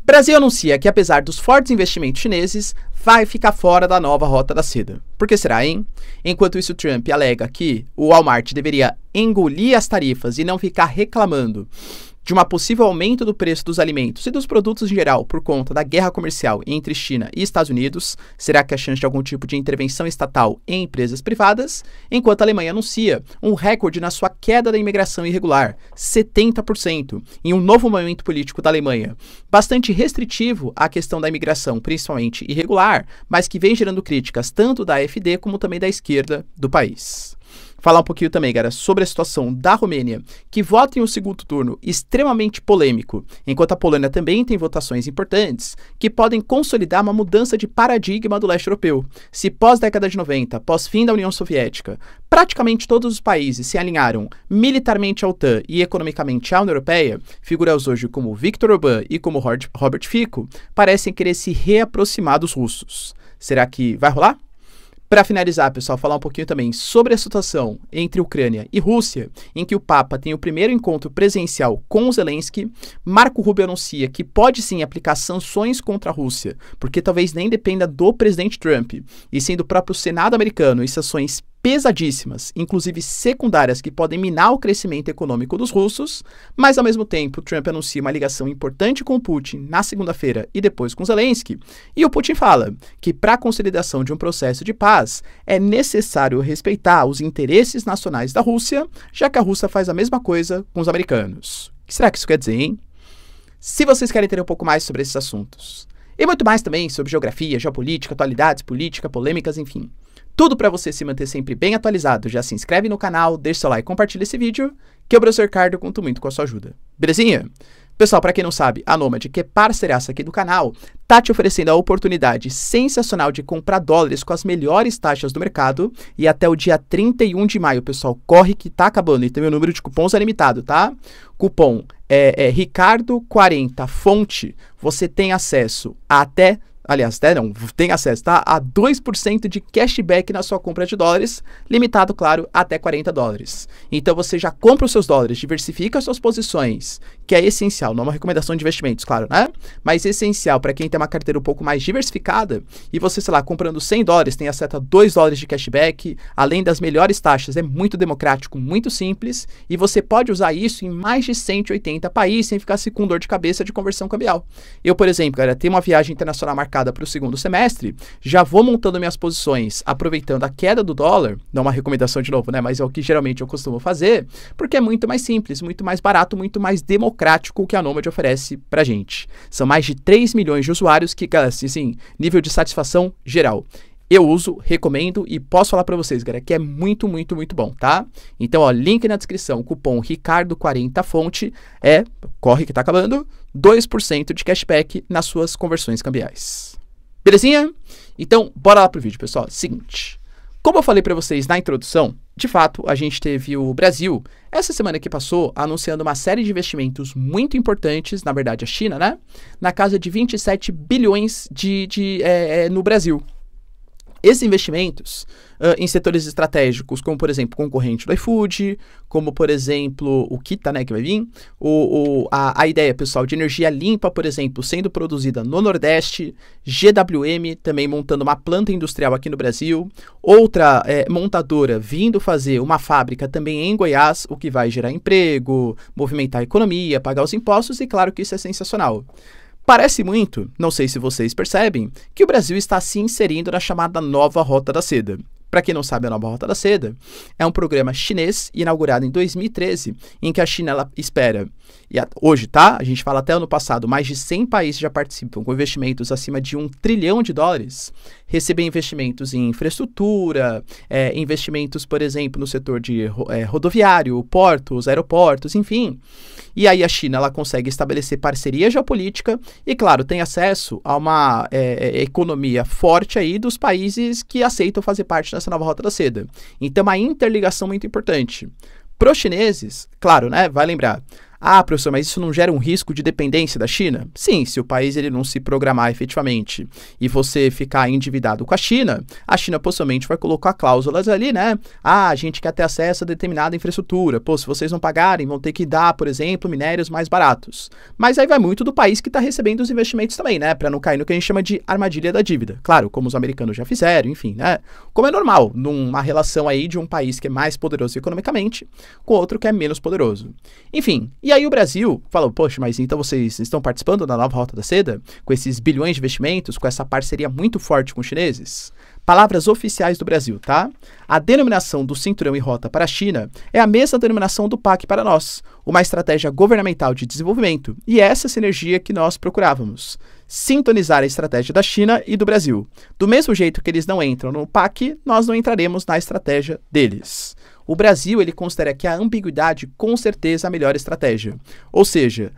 Brasil anuncia que, apesar dos fortes investimentos chineses, vai ficar fora da nova Rota da Seda. Por que será, hein? Enquanto isso, Trump alega que o Walmart deveria engolir as tarifas e não ficar reclamando de um possível aumento do preço dos alimentos e dos produtos em geral por conta da guerra comercial entre China e Estados Unidos. Será que há chance de algum tipo de intervenção estatal em empresas privadas? Enquanto a Alemanha anuncia um recorde na sua queda da imigração irregular, 70%, em um novo momento político da Alemanha, bastante restritivo à questão da imigração, principalmente irregular, mas que vem gerando críticas tanto da AfD como também da esquerda do país. Falar um pouquinho também, galera, sobre a situação da Romênia, que vota em um segundo turno extremamente polêmico, enquanto a Polônia também tem votações importantes que podem consolidar uma mudança de paradigma do leste europeu. Se pós-década de 90, pós-fim da União Soviética, praticamente todos os países se alinharam militarmente à OTAN e economicamente à União Europeia, figuras hoje como Viktor Orbán e como Robert Fico parecem querer se reaproximar dos russos. Será que vai rolar? Para finalizar, pessoal, falar um pouquinho também sobre a situação entre Ucrânia e Rússia, em que o Papa tem o primeiro encontro presencial com o Zelensky. Marco Rubio anuncia que pode sim aplicar sanções contra a Rússia, porque talvez nem dependa do presidente Trump, e sim do próprio Senado americano, e sanções pesadíssimas, inclusive secundárias, que podem minar o crescimento econômico dos russos, mas ao mesmo tempo Trump anuncia uma ligação importante com o Putin na segunda-feira e depois com Zelensky, e o Putin fala que para a consolidação de um processo de paz é necessário respeitar os interesses nacionais da Rússia, já que a Rússia faz a mesma coisa com os americanos. O que será que isso quer dizer, hein? Se vocês querem entender um pouco mais sobre esses assuntos, e muito mais também sobre geografia, geopolítica, atualidades, política, polêmicas, enfim, tudo para você se manter sempre bem atualizado, já se inscreve no canal, deixa seu like e compartilha esse vídeo, que eu, professor Ricardo, conto muito com a sua ajuda. Belezinha? Pessoal, para quem não sabe, a Nomad, que é parceiraça aqui do canal, tá te oferecendo a oportunidade sensacional de comprar dólares com as melhores taxas do mercado, e até o dia 31 de maio, pessoal, corre que tá acabando, e tem meu número de cupons é limitado, tá? Cupom Ricardo40 fonte, você tem acesso até... Aliás, até não, tem acesso, tá? A 2% de cashback na sua compra de dólares, limitado, claro, até 40 dólares. Então você já compra os seus dólares, diversifica as suas posições, que é essencial, não é uma recomendação de investimentos, claro, né? Mas essencial para quem tem uma carteira um pouco mais diversificada, e você, sei lá, comprando 100 dólares, tem acesso a 2 dólares de cashback, além das melhores taxas, é muito democrático, muito simples, e você pode usar isso em mais de 180 países, sem ficar com dor de cabeça de conversão cambial. Eu, por exemplo, galera, tenho uma viagem internacional marcada para o segundo semestre, já vou montando minhas posições, aproveitando a queda do dólar, não uma recomendação de novo, né, mas é o que geralmente eu costumo fazer, porque é muito mais simples, muito mais barato, muito mais democrático o que a Nomad oferece pra gente. São mais de 3 milhões de usuários que, assim, nível de satisfação geral. Eu uso, recomendo e posso falar para vocês, galera, que é muito, muito, muito bom, tá? Então, ó, link na descrição, cupom Ricardo40 fonte, corre que tá acabando, 2% de cashback nas suas conversões cambiais. Belezinha? Então, bora lá pro vídeo, pessoal. Seguinte, como eu falei para vocês na introdução, de fato, a gente teve o Brasil, essa semana que passou, anunciando uma série de investimentos muito importantes, na verdade a China, né? Na casa de 27 bilhões no Brasil. Esses investimentos em setores estratégicos, como por exemplo, concorrente do iFood, como por exemplo, o Kita, né, que vai vir, a ideia, pessoal, de energia limpa, por exemplo, sendo produzida no Nordeste, GWM também montando uma planta industrial aqui no Brasil, outra montadora vindo fazer uma fábrica também em Goiás, o que vai gerar emprego, movimentar a economia, pagar os impostos, e claro que isso é sensacional. Parece muito, não sei se vocês percebem, que o Brasil está se inserindo na chamada Nova Rota da Seda. Para quem não sabe, a Nova Rota da Seda é um programa chinês inaugurado em 2013, em que a China ela espera, e hoje, tá? A gente fala até ano passado, mais de 100 países já participam com investimentos acima de $1 trilhão, receber investimentos em infraestrutura, investimentos, por exemplo, no setor de rodoviário, portos, aeroportos, enfim. E aí a China ela consegue estabelecer parceria geopolítica e, claro, tem acesso a uma economia forte aí dos países que aceitam fazer parte dessa Nova Rota da Seda. Então, uma interligação muito importante. Para os chineses, claro, né, vai lembrar, Ah, professor, mas isso não gera um risco de dependência da China? Sim, se o país ele não se programar efetivamente e você ficar endividado com a China possivelmente vai colocar cláusulas ali, né? Ah, a gente quer ter acesso a determinada infraestrutura. Pô, se vocês não pagarem, vão ter que dar, por exemplo, minérios mais baratos. Mas aí vai muito do país que está recebendo os investimentos também, né? Para não cair no que a gente chama de armadilha da dívida. Claro, como os americanos já fizeram, enfim, né? Como é normal numa relação aí de um país que é mais poderoso economicamente com outro que é menos poderoso. Enfim, e aí o Brasil falou, poxa, mas então vocês estão participando da nova Rota da Seda? Com esses bilhões de investimentos, com essa parceria muito forte com os chineses? Palavras oficiais do Brasil, tá? A denominação do Cinturão e Rota para a China é a mesma denominação do PAC para nós, uma estratégia governamental de desenvolvimento, e essa sinergia que nós procurávamos. Sintonizar a estratégia da China e do Brasil. Do mesmo jeito que eles não entram no PAC, nós não entraremos na estratégia deles. O Brasil, ele considera que a ambiguidade com certeza é a melhor estratégia. Ou seja,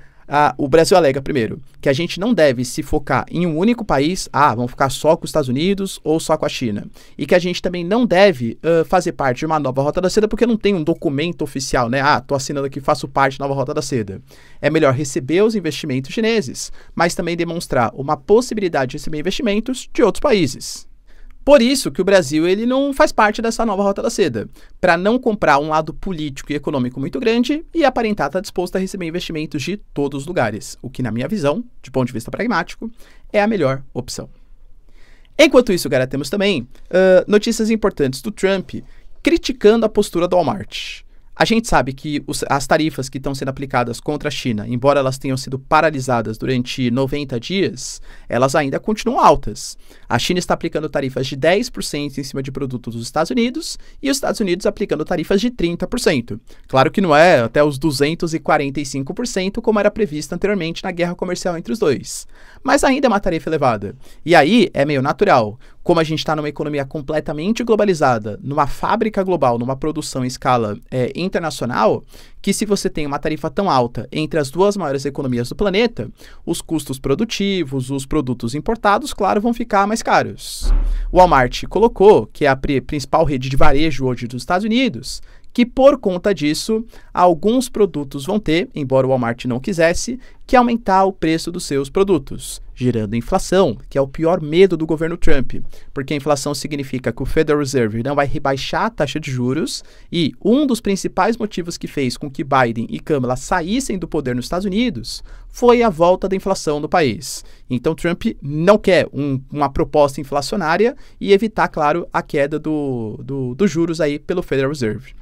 o Brasil alega, primeiro, que a gente não deve se focar em um único país, vamos ficar só com os Estados Unidos ou só com a China. E que a gente também não deve fazer parte de uma nova Rota da Seda porque não tem um documento oficial, né? Tô assinando aqui, faço parte da nova Rota da Seda. É melhor receber os investimentos chineses, mas também demonstrar uma possibilidade de receber investimentos de outros países. Por isso que o Brasil ele não faz parte dessa nova Rota da Seda, para não comprar um lado político e econômico muito grande e aparentar estar disposto a receber investimentos de todos os lugares, o que na minha visão, de ponto de vista pragmático, é a melhor opção. Enquanto isso, galera, temos também notícias importantes do Trump criticando a postura do Walmart. A gente sabe que as tarifas que estão sendo aplicadas contra a China, embora elas tenham sido paralisadas durante 90 dias, elas ainda continuam altas. A China está aplicando tarifas de 10% em cima de produtos dos Estados Unidos e os Estados Unidos aplicando tarifas de 30%. Claro que não é até os 245% como era previsto anteriormente na guerra comercial entre os dois. Mas ainda é uma tarifa elevada. E aí é meio natural. Como a gente está numa economia completamente globalizada, numa fábrica global, numa produção em escala internacional, que se você tem uma tarifa tão alta entre as duas maiores economias do planeta, os custos produtivos, os produtos importados, claro, vão ficar mais caros. O Walmart colocou, que é a principal rede de varejo hoje dos Estados Unidos, que por conta disso, alguns produtos vão ter, embora o Walmart não quisesse, que aumentar o preço dos seus produtos, gerando inflação, que é o pior medo do governo Trump, porque a inflação significa que o Federal Reserve não vai rebaixar a taxa de juros e um dos principais motivos que fez com que Biden e Kamala saíssem do poder nos Estados Unidos foi a volta da inflação no país. Então Trump não quer uma proposta inflacionária e evitar, claro, a queda dos juros aí pelo Federal Reserve.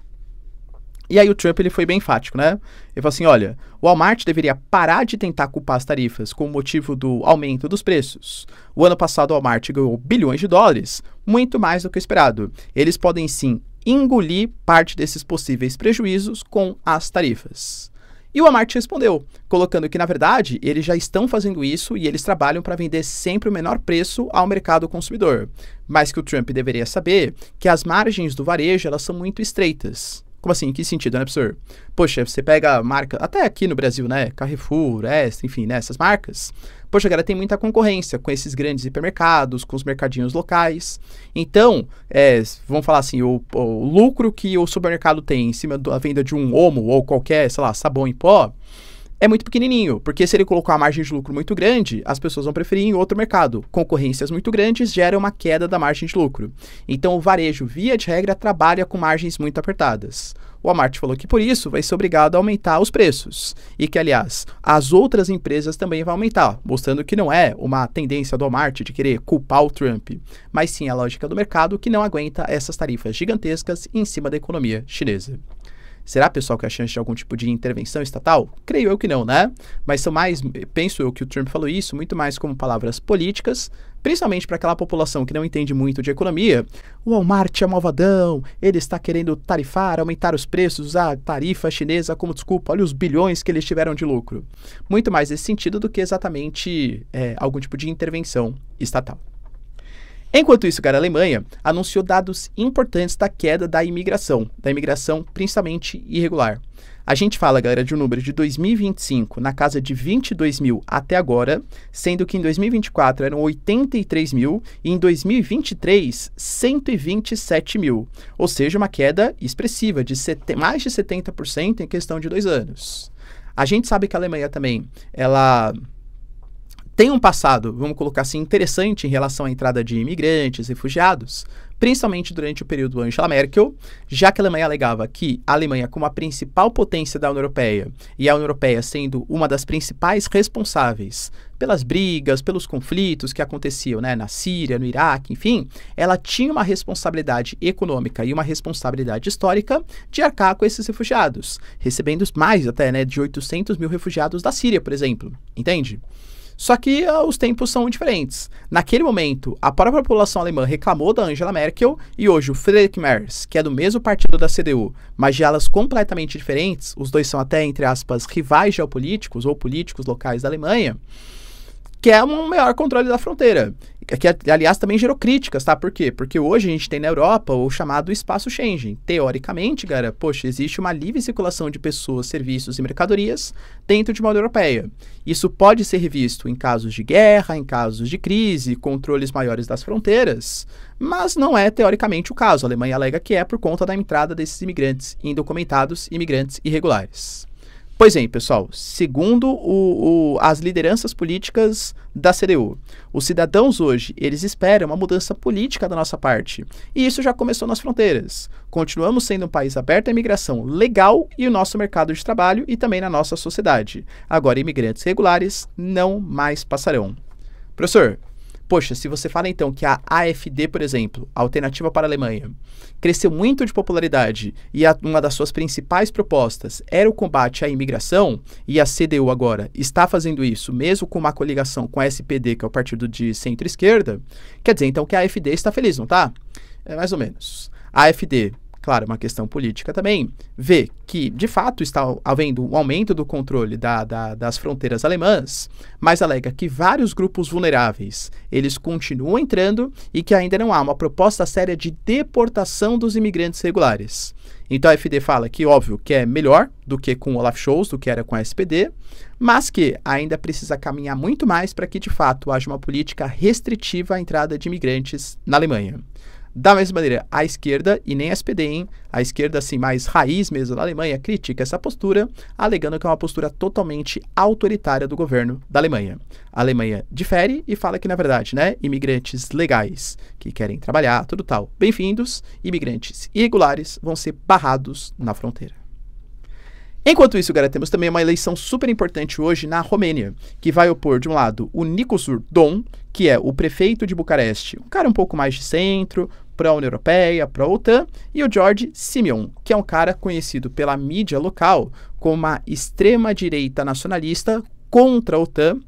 E aí o Trump ele foi bem enfático, né? Ele falou assim, olha, o Walmart deveria parar de tentar culpar as tarifas com o motivo do aumento dos preços. O ano passado o Walmart ganhou bilhões de dólares, muito mais do que o esperado. Eles podem sim engolir parte desses possíveis prejuízos com as tarifas. E o Walmart respondeu, colocando que, na verdade, eles já estão fazendo isso e eles trabalham para vender sempre o menor preço ao mercado consumidor. Mas que o Trump deveria saber que as margens do varejo elas são muito estreitas. Como assim? Em que sentido, né, professor? Poxa, você pega a marca, até aqui no Brasil, né? Carrefour, Extra, enfim, né? Essas marcas. Poxa, galera, tem muita concorrência com esses grandes hipermercados, com os mercadinhos locais. Então, vamos falar assim, o lucro que o supermercado tem em cima da venda de um Omo ou qualquer, sei lá, sabão em pó, é muito pequenininho, porque se ele colocar uma margem de lucro muito grande, as pessoas vão preferir em outro mercado. Concorrências muito grandes geram uma queda da margem de lucro. Então, o varejo, via de regra, trabalha com margens muito apertadas. O Walmart falou que, por isso, vai ser obrigado a aumentar os preços. E que, aliás, as outras empresas também vão aumentar, mostrando que não é uma tendência do Walmart de querer culpar o Trump, mas sim a lógica do mercado que não aguenta essas tarifas gigantescas em cima da economia chinesa. Será, pessoal, que há chance de algum tipo de intervenção estatal? Creio eu que não, né? Mas são mais, penso eu que o Trump falou isso, muito mais como palavras políticas, principalmente para aquela população que não entende muito de economia. O Walmart é malvadão, ele está querendo tarifar, aumentar os preços, usar a tarifa chinesa como desculpa, olha os bilhões que eles tiveram de lucro. Muito mais nesse sentido do que exatamente algum tipo de intervenção estatal. Enquanto isso, cara, a Alemanha anunciou dados importantes da queda da imigração principalmente irregular. A gente fala, galera, de um número de 2025 na casa de 22 mil até agora, sendo que em 2024 eram 83 mil e em 2023, 127 mil. Ou seja, uma queda expressiva de mais de 70% em questão de 2 anos. A gente sabe que a Alemanha também, ela tem um passado, vamos colocar assim, interessante em relação à entrada de imigrantes, refugiados, principalmente durante o período Angela Merkel, já que a Alemanha alegava que a Alemanha, como a principal potência da União Europeia, e a União Europeia sendo uma das principais responsáveis pelas brigas, pelos conflitos que aconteciam, né, na Síria, no Iraque, enfim, ela tinha uma responsabilidade econômica e uma responsabilidade histórica de arcar com esses refugiados, recebendo mais até, né, de 800 mil refugiados da Síria, por exemplo, entende? Só que os tempos são diferentes. Naquele momento, a própria população alemã reclamou da Angela Merkel e hoje o Friedrich Merz, que é do mesmo partido da CDU, mas de alas completamente diferentes, os dois são até, entre aspas, rivais geopolíticos ou políticos locais da Alemanha, quer um maior controle da fronteira. Que, aliás, também gerou críticas, tá? Por quê? Porque hoje a gente tem na Europa o chamado espaço Schengen. Teoricamente, cara, poxa, existe uma livre circulação de pessoas, serviços e mercadorias dentro de uma União Europeia. Isso pode ser revisto em casos de guerra, em casos de crise, controles maiores das fronteiras, mas não é teoricamente o caso. A Alemanha alega que é por conta da entrada desses imigrantes indocumentados, imigrantes irregulares. Pois bem, pessoal, segundo as lideranças políticas da CDU, os cidadãos hoje, eles esperam uma mudança política da nossa parte. E isso já começou nas fronteiras. Continuamos sendo um país aberto à imigração legal e o nosso mercado de trabalho e também na nossa sociedade. Agora, imigrantes regulares não mais passarão. Professor, poxa, se você fala então que a AfD, por exemplo, a Alternativa para a Alemanha, cresceu muito de popularidade e uma das suas principais propostas era o combate à imigração, e a CDU agora está fazendo isso, mesmo com uma coligação com a SPD, que é o partido de centro-esquerda, quer dizer então que a AfD está feliz, não tá? É mais ou menos. A AfD, claro, uma questão política também, vê que, de fato, está havendo um aumento do controle das fronteiras alemãs, mas alega que vários grupos vulneráveis, eles continuam entrando e que ainda não há uma proposta séria de deportação dos imigrantes regulares. Então a AfD fala que, óbvio, que é melhor do que com o Olaf Scholz, do que era com a SPD, mas que ainda precisa caminhar muito mais para que, de fato, haja uma política restritiva à entrada de imigrantes na Alemanha. Da mesma maneira, a esquerda, e nem a SPD, hein? A esquerda, assim, mais raiz mesmo da Alemanha, critica essa postura, alegando que é uma postura totalmente autoritária do governo da Alemanha. A Alemanha difere e fala que, na verdade, né, imigrantes legais que querem trabalhar, tudo tal, bem-vindos, imigrantes irregulares vão ser barrados na fronteira. Enquanto isso, galera, temos também uma eleição super importante hoje na Romênia, que vai opor, de um lado, o Nicosur Dom, que é o prefeito de Bucareste, um cara um pouco mais de centro, para a União Europeia, para a OTAN, e o George Simeon, que é um cara conhecido pela mídia local como uma extrema-direita nacionalista contra a OTAN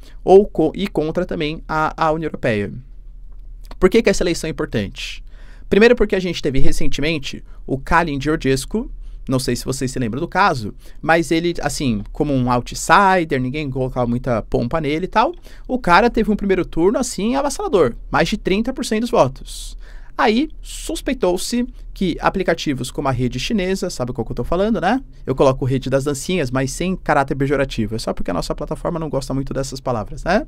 e contra também a União Europeia. Por que essa eleição é importante? Primeiro porque a gente teve recentemente o Calin Georgescu, não sei se vocês se lembram do caso, mas ele, assim, como um outsider, ninguém colocava muita pompa nele e tal, o cara teve um primeiro turno, assim, avassalador, mais de 30% dos votos. Aí, suspeitou-se que aplicativos como a rede chinesa, sabe qual que eu tô falando, né? Eu coloco rede das dancinhas, mas sem caráter pejorativo, é só porque a nossa plataforma não gosta muito dessas palavras, né?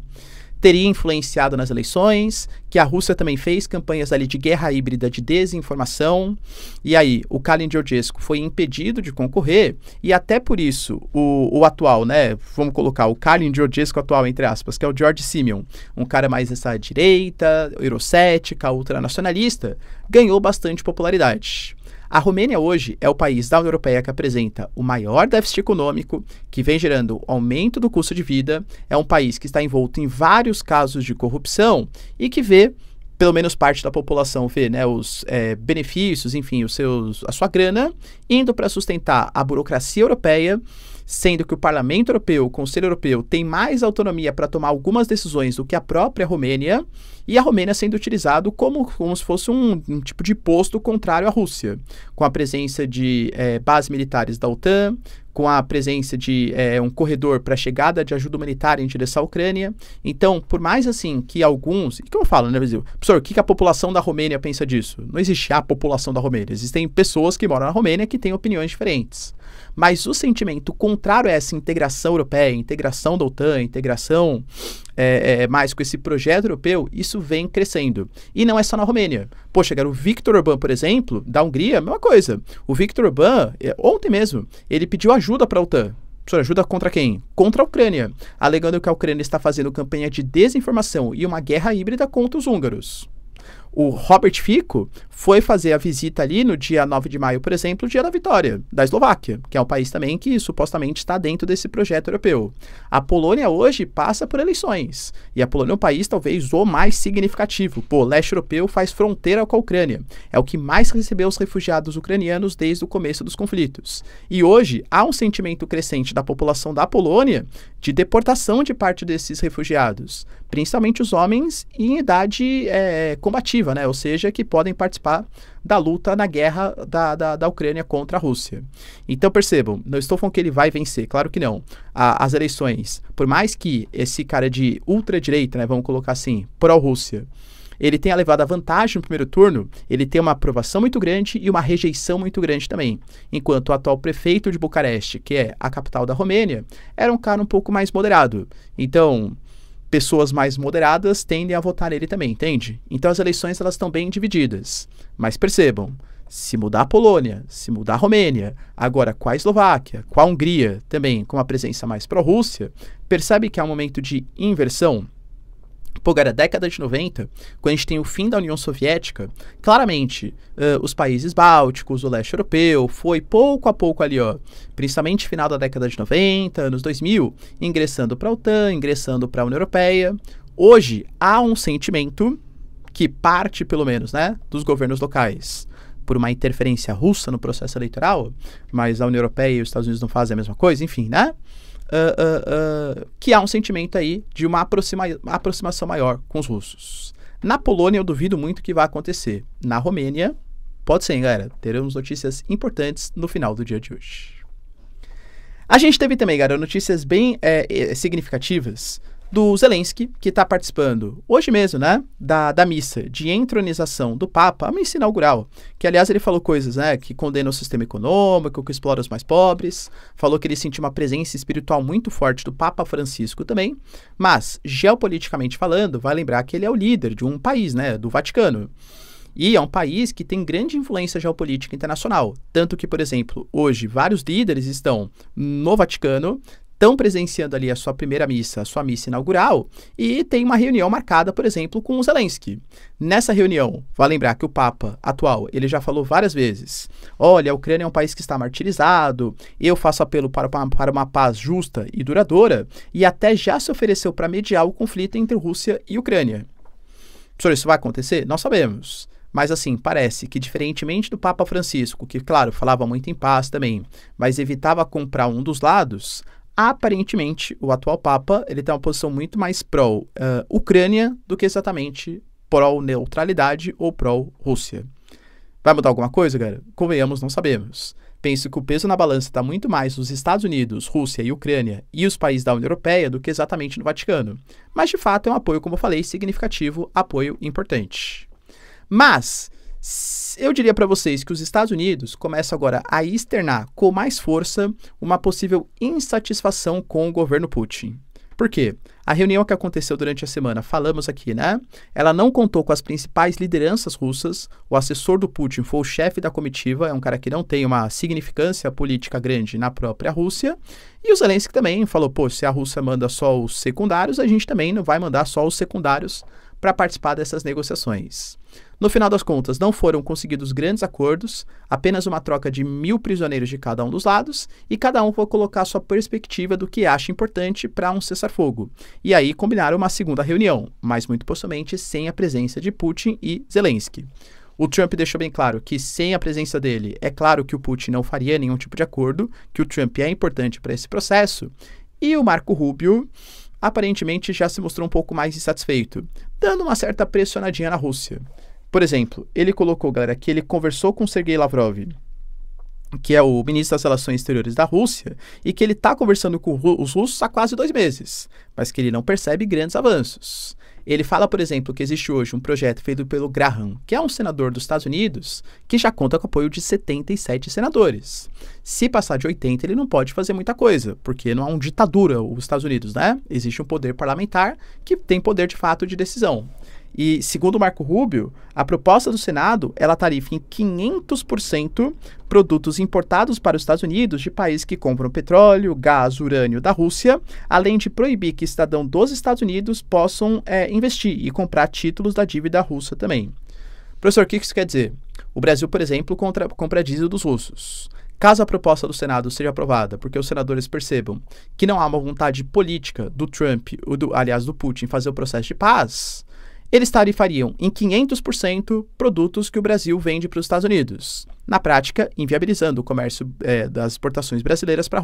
Teria influenciado nas eleições, que a Rússia também fez campanhas ali de guerra híbrida de desinformação, e aí o Calin Georgescu foi impedido de concorrer, e até por isso o atual, né, vamos colocar o Calin Georgescu atual, entre aspas, que é o George Simeon, um cara mais essa direita, eurocética, ultranacionalista, ganhou bastante popularidade. A Romênia hoje é o país da União Europeia que apresenta o maior déficit econômico, que vem gerando aumento do custo de vida, é um país que está envolto em vários casos de corrupção e que vê, pelo menos parte da população vê, né, os benefícios, enfim, a sua grana, indo para sustentar a burocracia europeia, sendo que o Parlamento Europeu, o Conselho Europeu, tem mais autonomia para tomar algumas decisões do que a própria Romênia, e a Romênia sendo utilizado como se fosse um tipo de posto contrário à Rússia, com a presença de bases militares da OTAN, com a presença de um corredor para chegada de ajuda humanitária em direção à Ucrânia. Então, por mais assim que alguns... E como eu falo, né, Brasil? Professor, o que a população da Romênia pensa disso? Não existe a população da Romênia. Existem pessoas que moram na Romênia que têm opiniões diferentes. Mas o sentimento contrário a essa integração europeia, integração da OTAN, integração mais com esse projeto europeu, isso vem crescendo. E não é só na Romênia. Poxa, cara, o Viktor Orbán, por exemplo, da Hungria, a mesma coisa. O Viktor Orbán, ontem mesmo, ele pediu ajuda para a OTAN. Ajuda contra quem? Contra a Ucrânia, alegando que a Ucrânia está fazendo campanha de desinformação e uma guerra híbrida contra os húngaros. O Robert Fico foi fazer a visita ali no dia 9 de maio, por exemplo, dia da vitória da Eslováquia, que é um país também que supostamente está dentro desse projeto europeu. A Polônia hoje passa por eleições, e a Polônia é um país talvez o mais significativo. Pô, o leste europeu faz fronteira com a Ucrânia, é o que mais recebeu os refugiados ucranianos desde o começo dos conflitos. E hoje há um sentimento crescente da população da Polônia de deportação de parte desses refugiados, principalmente os homens em idade combativa, né? Ou seja, que podem participar da luta na guerra da Ucrânia contra a Rússia. Então percebam, não estou falando que ele vai vencer, claro que não. As eleições, por mais que esse cara de ultradireita, né, vamos colocar assim, pró-Rússia, ele tenha levado a vantagem no primeiro turno, ele tem uma aprovação muito grande e uma rejeição muito grande também. Enquanto o atual prefeito de Bucareste, que é a capital da Romênia, era um cara um pouco mais moderado. Então, pessoas mais moderadas tendem a votar nele também, entende? Então as eleições elas estão bem divididas. Mas percebam, se mudar a Polônia, se mudar a Romênia, agora com a Eslováquia, com a Hungria também com uma presença mais pró-Rússia, percebe que há um momento de inversão? Pô, cara, década de 90, quando a gente tem o fim da União Soviética, claramente os países bálticos, o leste europeu, foi pouco a pouco ali, ó, principalmente final da década de 90, anos 2000, ingressando para a OTAN, ingressando para a União Europeia. Hoje há um sentimento que parte, pelo menos, né, dos governos locais, por uma interferência russa no processo eleitoral, mas a União Europeia e os Estados Unidos não fazem a mesma coisa, enfim, né? Que há um sentimento aí de uma aproximação maior com os russos. Na Polônia, eu duvido muito que vai acontecer. Na Romênia, pode ser, hein, galera? Teremos notícias importantes no final do dia de hoje. A gente teve também, galera, notícias bem significativas do Zelensky, que está participando hoje mesmo, né, da missa de entronização do Papa, a missa inaugural, que aliás ele falou coisas, né, que condena o sistema econômico, que explora os mais pobres, falou que ele sentiu uma presença espiritual muito forte do Papa Francisco também, mas, geopoliticamente falando, vai lembrar que ele é o líder de um país, né, do Vaticano. E é um país que tem grande influência geopolítica internacional, tanto que, por exemplo, hoje vários líderes estão no Vaticano, estão presenciando ali a sua primeira missa, a sua missa inaugural, e tem uma reunião marcada, por exemplo, com o Zelensky. Nessa reunião, vale lembrar que o Papa atual, ele já falou várias vezes, olha, a Ucrânia é um país que está martirizado, eu faço apelo para uma paz justa e duradoura, e até já se ofereceu para mediar o conflito entre Rússia e Ucrânia. Professor, isso vai acontecer? Nós sabemos. Mas assim, parece que diferentemente do Papa Francisco, que claro, falava muito em paz também, mas evitava comprar um dos lados, aparentemente, o atual Papa, ele tem uma posição muito mais pró-Ucrânia do que exatamente pró-neutralidade ou pró-Rússia. Vai mudar alguma coisa, galera? Convenhamos, não sabemos. Penso que o peso na balança está muito mais nos Estados Unidos, Rússia e Ucrânia e os países da União Europeia do que exatamente no Vaticano. Mas, de fato, é um apoio, como eu falei, significativo, apoio importante. Mas eu diria para vocês que os Estados Unidos começam agora a externar com mais força uma possível insatisfação com o governo Putin. Por quê? A reunião que aconteceu durante a semana, falamos aqui, né? Ela não contou com as principais lideranças russas, o assessor do Putin foi o chefe da comitiva, é um cara que não tem uma significância política grande na própria Rússia, e o Zelensky também falou, pô, se a Rússia manda só os secundários, a gente também não vai mandar só os secundários para participar dessas negociações. No final das contas, não foram conseguidos grandes acordos, apenas uma troca de 1.000 prisioneiros de cada um dos lados, e cada um foi colocar sua perspectiva do que acha importante para um cessar-fogo. E aí combinaram uma segunda reunião, mas muito possivelmente sem a presença de Putin e Zelensky. O Trump deixou bem claro que sem a presença dele, é claro que o Putin não faria nenhum tipo de acordo, que o Trump é importante para esse processo, e o Marco Rubio aparentemente já se mostrou um pouco mais insatisfeito, dando uma certa pressionadinha na Rússia. Por exemplo, ele colocou, galera, que ele conversou com Sergei Lavrov, que é o ministro das Relações Exteriores da Rússia, e que ele está conversando com os russos há quase 2 meses, mas que ele não percebe grandes avanços. Ele fala, por exemplo, que existe hoje um projeto feito pelo Graham, que é um senador dos Estados Unidos, que já conta com o apoio de 77 senadores. Se passar de 80, ele não pode fazer muita coisa, porque não há uma ditadura os Estados Unidos, né? Existe um poder parlamentar que tem poder de fato de decisão. E, segundo o Marco Rubio, a proposta do Senado, ela tarifa em 500% produtos importados para os Estados Unidos de países que compram petróleo, gás, urânio da Rússia, além de proibir que cidadãos dos Estados Unidos possam investir e comprar títulos da dívida russa também. Professor, o que isso quer dizer? O Brasil, por exemplo, compra diesel dos russos. Caso a proposta do Senado seja aprovada, porque os senadores percebam que não há uma vontade política do Trump, aliás, do Putin, fazer o processo de paz, eles tarifariam em 500% produtos que o Brasil vende para os Estados Unidos, na prática, inviabilizando o comércio das exportações brasileiras para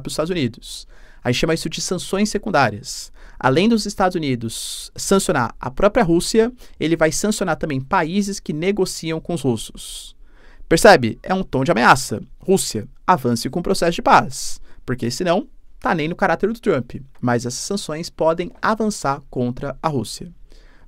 os Estados Unidos. A gente chama isso de sanções secundárias. Além dos Estados Unidos sancionar a própria Rússia, ele vai sancionar também países que negociam com os russos. Percebe? É um tom de ameaça. Rússia, avance com o processo de paz, porque senão tá nem no caráter do Trump. Mas essas sanções podem avançar contra a Rússia.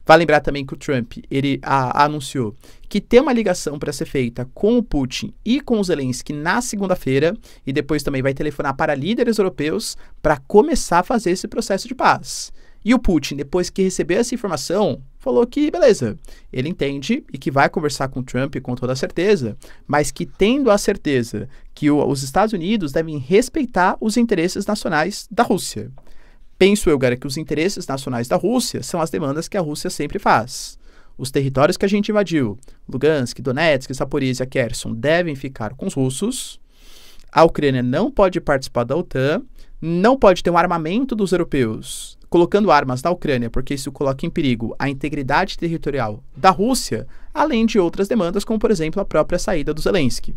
Vale lembrar também que o Trump, ele anunciou que tem uma ligação para ser feita com o Putin e com o Zelensky na segunda-feira, e depois também vai telefonar para líderes europeus para começar a fazer esse processo de paz. E o Putin, depois que recebeu essa informação, falou que, beleza, ele entende e que vai conversar com o Trump com toda certeza, mas que tendo a certeza que os Estados Unidos devem respeitar os interesses nacionais da Rússia. Penso eu, cara, que os interesses nacionais da Rússia são as demandas que a Rússia sempre faz. Os territórios que a gente invadiu, Lugansk, Donetsk, Zaporizhia, Kherson, devem ficar com os russos. A Ucrânia não pode participar da OTAN, não pode ter um armamento dos europeus colocando armas na Ucrânia, porque isso coloca em perigo a integridade territorial da Rússia, além de outras demandas, como, por exemplo, a própria saída do Zelensky.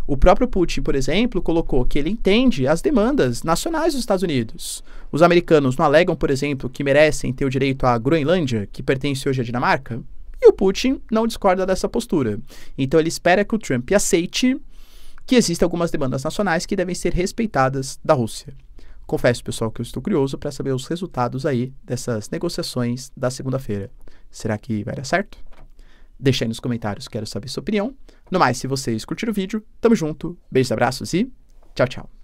O próprio Putin, por exemplo, colocou que ele entende as demandas nacionais dos Estados Unidos. Os americanos não alegam, por exemplo, que merecem ter o direito à Groenlândia, que pertence hoje à Dinamarca? E o Putin não discorda dessa postura. Então ele espera que o Trump aceite que existem algumas demandas nacionais que devem ser respeitadas da Rússia. Confesso, pessoal, que eu estou curioso para saber os resultados aí dessas negociações da segunda-feira. Será que vai dar certo? Deixa aí nos comentários, quero saber sua opinião. No mais, se vocês curtiram o vídeo, tamo junto, beijos, abraços e tchau, tchau.